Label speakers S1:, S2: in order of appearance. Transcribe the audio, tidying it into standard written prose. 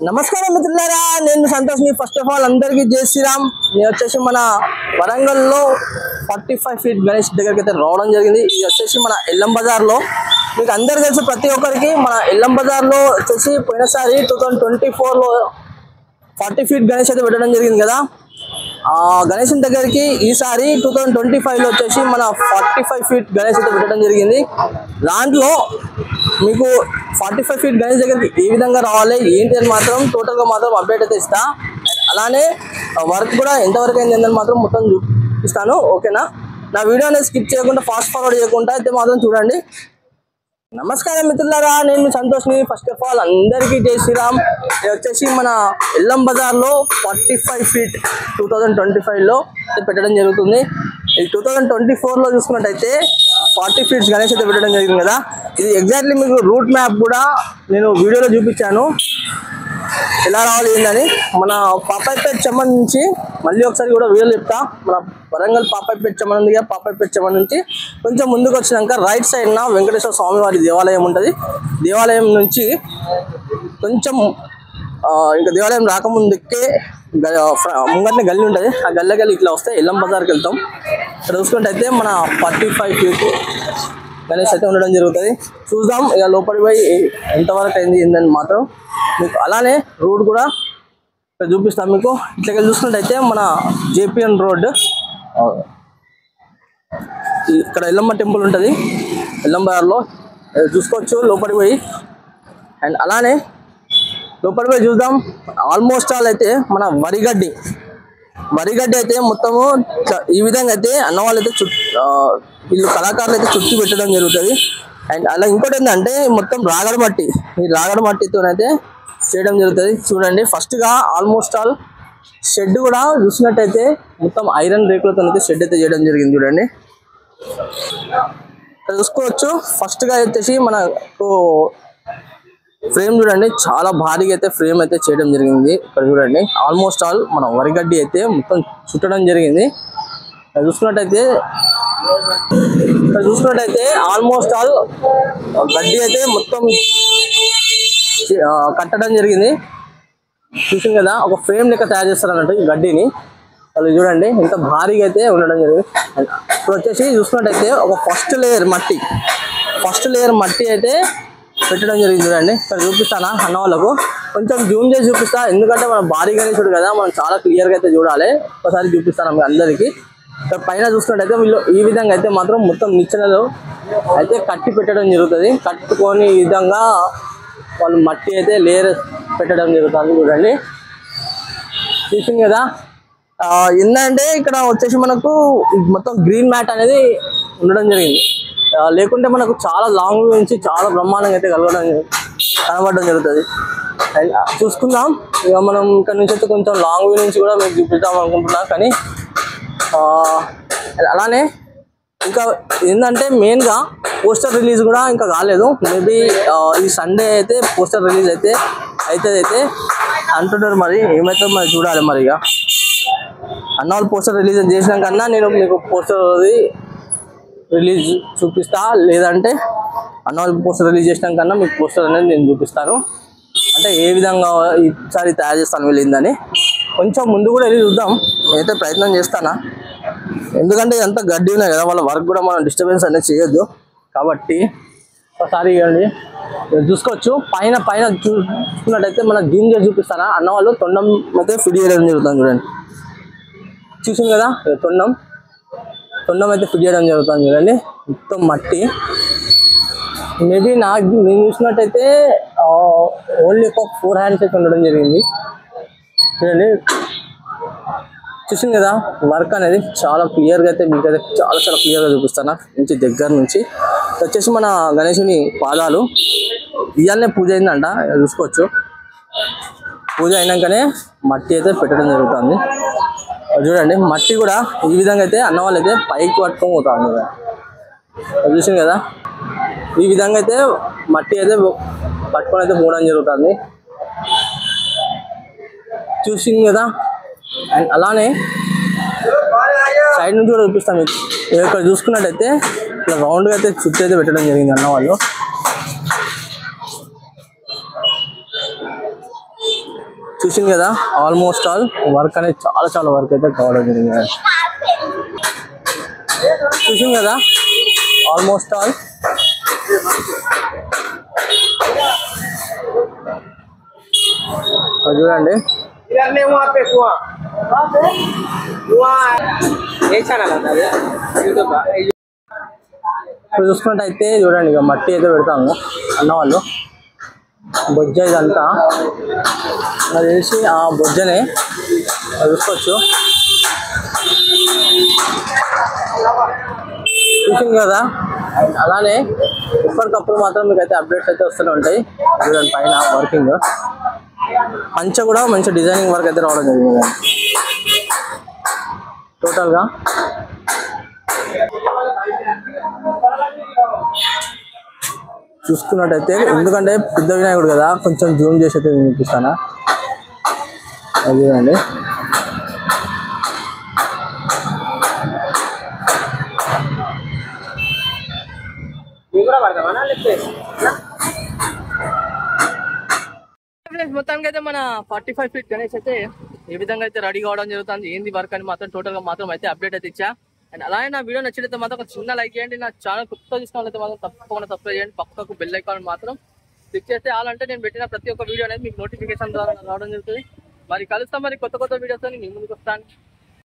S1: నమస్కారం మిత్రులారా, నేను సంతోష్ని. ఫస్ట్ ఆఫ్ ఆల్ అందరికీ జై శ్రీరామ్. నేను వచ్చేసి మన వరంగల్లో 45 ఫీట్ గణేష్ దగ్గరికి అయితే రావడం జరిగింది. ఇది వచ్చేసి మన ఎల్లం బజార్లో. మీకు అందరు తెలుసు, ప్రతి ఒక్కరికి మన ఎల్లం బజార్లో వచ్చేసి పోయినసారి 2024లో 40 ఫీట్ గణేష్ అయితే పెట్టడం జరిగింది కదా. ఆ గణేష్ దగ్గరికి ఈసారి 2025లో వచ్చేసి మన 45 ఫీట్ గణేష్ అయితే పెట్టడం జరిగింది. దాంట్లో మీకు 45 ఫీట్ గణేష్ దగ్గరికి ఏ విధంగా రావాలి ఏంటి అని మాత్రం టోటల్గా మాత్రం అప్డేట్ అయితే ఇస్తా. అలానే వర్క్ కూడా ఎంతవరకు అయిందని మాత్రం మొత్తం చూపిస్తాను. ఓకేనా? నా వీడియో అనేది స్కిప్ చేయకుండా ఫాస్ట్ ఫార్వర్డ్ చేయకుండా అయితే మాత్రం చూడండి. నమస్కారం మిత్రులారా, నేను మీ సంతోష్ని. ఫస్ట్ ఆఫ్ ఆల్ అందరికీ జై శ్రీరామ్. ఇది వచ్చేసి మన ఎల్లం బజార్లో 45 ఫీట్ 2025లో పెట్టడం జరుగుతుంది. ఇది 2024లో చూసుకున్నట్టయితే 40 ఫీట్స్ గణేష్ అయితే పెట్టడం జరిగింది కదా. ఇది ఎగ్జాక్ట్లీ మీకు రూట్ మ్యాప్ కూడా నేను వీడియోలో చూపించాను, ఎలా రావాలి ఏందని. మన పాపాయిపేట చెమ్మన్ నుంచి మళ్ళీ ఒకసారి కూడా వీడియోలు చెప్తా. మన వరంగల్ పాపాయిపేట చెమ్మన్ ఉంది కదా, పాపాయిపేట చెమ్మన్ నుంచి కొంచెం ముందుకు వచ్చినాక రైట్ సైడ్న వెంకటేశ్వర స్వామి వారి దేవాలయం ఉంటుంది. దేవాలయం నుంచి కొంచెం ఇంకా దేవాలయం రాకముందుకే ముంగట్నే గల్లీ ఉంటుంది. ఆ గల్లీ ఇట్లా వస్తే ఎల్లం బజార్కి వెళ్తాం. ఇక్కడ చూసుకుంటే మన 45 ఫీట్ గణేష్ అయితే ఉండడం జరుగుతుంది. చూద్దాం ఇక లోపలికి పోయి ఎంతవరకు అయింది ఏందని మాత్రం మీకు. అలానే రోడ్ కూడా ఇక్కడ చూపిస్తాం మీకు. ఇట్లా చూసుకున్నట్టయితే మన జేపీఎన్ రోడ్, ఇక్కడ ఎల్లమ్మ టెంపుల్ ఉంటుంది ఎల్లం బజార్లో, చూసుకోవచ్చు లోపలికి పోయి. అండ్ అలానే లోపలికి పోయి చూద్దాం. ఆల్మోస్ట్ ఆల్ అయితే మన వరిగడ్డి అయితే మొత్తము ఈ విధంగా అయితే అన్నవాళ్ళు అయితే వీళ్ళు కళాకారులు అయితే చుట్టూ పెట్టడం జరుగుతుంది. అండ్ అలా ఇంకోటి ఏంటంటే మొత్తం రాగడ మట్టి, ఈ రాగడ మట్టితోనైతే చేయడం జరుగుతుంది. చూడండి, ఫస్ట్గా ఆల్మోస్ట్ ఆల్ షెడ్ కూడా చూసినట్టయితే మొత్తం ఐరన్ రేకులతో అయితే షెడ్ అయితే చేయడం జరిగింది. చూడండి ఇక్కడ చూసుకోవచ్చు. ఫస్ట్గా వచ్చేసి మనకు ఫ్రేమ్ చూడండి, చాలా భారీగా అయితే ఫ్రేమ్ అయితే చేయడం జరిగింది. ఇక్కడ చూడండి ఆల్మోస్ట్ ఆల్ మన వరిగడ్డి అయితే మొత్తం చుట్టడం జరిగింది. చూసుకున్నట్టయితే ఆల్మోస్ట్ ఆల్ గడ్డి అయితే మొత్తం కట్టడం జరిగింది. చూసింది కదా, ఒక ఫ్రేమ్ లెక్క తయారు చేస్తారు అన్నట్టు ఈ గడ్డిని. వాళ్ళు చూడండి ఎంత భారీగా అయితే ఉండడం జరిగింది. ఇప్పుడు వచ్చేసి చూసుకున్నట్టయితే ఒక ఫస్ట్ లేయర్ మట్టి అయితే పెట్టడం జరిగింది. చూడండి ఇక్కడ చూపిస్తానా అన్న వాళ్ళకు, కొంచెం జూమ్ చేసి చూపిస్తా, ఎందుకంటే మనం భారీ గణేశుడు కదా, మనం చాలా క్లియర్గా అయితే చూడాలి. ఒకసారి చూపిస్తాను మీకు అందరికీ. ఇక్కడ పైన చూసుకున్నట్టయితే వీళ్ళు ఈ విధంగా అయితే మాత్రం మొత్తం నిచ్చెనలు అయితే కట్టి పెట్టడం జరుగుతుంది. కట్టుకొని ఈ విధంగా వాళ్ళు మట్టి అయితే లేయర్ పెట్టడం జరుగుతుంది. చూడండి చూసింది కదా. ఏంటంటే ఇక్కడ వచ్చేసి మనకు మొత్తం గ్రీన్ మ్యాట్ అనేది ఉండడం జరిగింది. లేకుంటే మనకు చాలా లాంగ్ నుంచి చాలా బ్రహ్మాండంగా అయితే కనబడడం జరుగుతుంది. చూసుకుందాం ఇక మనం ఇక్కడ నుంచి అయితే కొంచెం లాంగ్ వ్యూ నుంచి కూడా మీకు చూపిద్దాం అనుకుంటున్నా. కానీ అలానే ఇంకా ఏంటంటే మెయిన్గా పోస్టర్ రిలీజ్ కూడా ఇంకా కాలేదు. మేబీ ఈ సండే అయితే పోస్టర్ రిలీజ్ అయితే అంటున్నారు. మరి ఏమైతే మరి చూడాలి. మరి ఇక అన్న వాళ్ళు పోస్టర్ రిలీజ్ చేసినా కన్నా నేను మీకు పోస్టర్ రిలీజ్ చూపిస్తా, లేదంటే అన్న వాళ్ళు పోస్టర్ రిలీజ్ చేసినా కన్నా మీకు పోస్టర్ అనేది నేను చూపిస్తాను. అంటే ఏ విధంగా ఈసారి తయారు చేస్తాను వెళ్ళిందని. కొంచెం ముందు కూడా వెళ్ళి చూద్దాం, నేనైతే ప్రయత్నం చేస్తానా. ఎందుకంటే ఇదంతా గడ్డి ఉన్నాయి కదా, వాళ్ళ వర్క్ కూడా మనం డిస్టర్బెన్స్ అనేది చేయొద్దు. కాబట్టి ఒకసారి ఇవ్వండి చూసుకోవచ్చు. పైన చూసుకున్నట్టయితే మన జూమ్ చేసి చూపిస్తారా అన్న వాళ్ళు తొండం అయితే ఫిట్ చేయడం జరుగుతుంది. చూడండి చూసింది కదా, తొండం అయితే ఫిట్ చేయడం జరుగుతుంది. చూడండి మొత్తం మట్టి. మేబీ నేను చూసినట్టయితే ఓన్లీ ఒక 4 హ్యాండ్స్ అయితే ఉండడం జరిగింది. చూడండి చూసింది కదా, వర్క్ అనేది చాలా క్లియర్గా అయితే మీకు అయితే చాలా క్లియర్గా చూపిస్తాను నుంచి దగ్గర నుంచి. వచ్చేసి మన గణేశుని పాదాలు ఇవాళనే పూజ అయిందంట, చూసుకోవచ్చు. పూజ అయినాకనే మట్టి అయితే పెట్టడం జరుగుతుంది. చూడండి మట్టి కూడా ఈ విధంగా అయితే అన్న వాళ్ళు అయితే పైకి పట్టుకొని పోతాను. చూసింది కదా, ఈ విధంగా అయితే మట్టి అయితే పట్టుకొని అయితే పోవడం జరుగుతుంది. చూసింది కదా. అండ్ అలానే సైడ్ నుంచి కూడా చూపిస్తాను మీకు. ఇక్కడ చూసుకున్నట్టయితే ఇట్లా రౌండ్గా అయితే చుట్టూ అయితే పెట్టడం జరిగింది అన్న వాళ్ళు. చూసింది కదా ఆల్మోస్ట్ ఆల్ వర్క్ అనేది చాలా వర్క్ అయితే కావడం జరిగింది. చూసింది కదా ఆల్మోస్ట్ ఆల్ చూడండి. ఇప్పుడు చూసుకున్నట్టయితే చూడండి ఇక మట్టి అయితే పెడతాము అన్నవాళ్ళు. బొజ్జ ఇదంతా నాకు తెలిసి ఆ బొజ్జనే చూసుకోవచ్చు. చూసింది కదా అలానే ఎప్పటికప్పుడు మాత్రం మీకు అయితే అప్డేట్స్ అయితే వస్తూనే ఉంటాయి. చూడండి పైన వర్కింగ్ పంచ కూడా మంచి డిజైనింగ్ వర్క్ అయితే రావడం జరిగింది టోటల్గా. చూసుకున్నట్టయితే ఎందుకంటే పెద్ద వినాయకుడు కదా కొంచెం జూమ్ చేసి అయితే చూపిస్తాను. అదేనండి మొత్తానికి అయితే మన 45 ఫీట్ గణేష్ అయితే ఏ విధంగా అయితే రెడీ కావడం జరుగుతుంది, ఏంది వర్క్ అని మాత్రం టోటల్ గా మాత్రం అయితే అప్డేట్ అయితే ఇచ్చా. అండ్ అలాగే నా వీడియో నచ్చితే మాత్రం ఒక చిన్న లైక్ చేయండి. నా ఛానల్ కొత్త చూసుకోవాలైతే మాత్రం తప్పకుండా సబ్స్క్రైబ్ చేయండి. పక్కకు బెల్ ఐకాన్ మాత్రం క్లిక్ చేస్తే ఆలంటే నేను పెట్టిన ప్రతి ఒక్క వీడియో అనేది మీకు నోటిఫికేషన్ ద్వారా రావడం జరుగుతుంది. మరి కలుస్తాం మరి కొత్త వీడియోస్ మీ ముందుకు వస్తాను.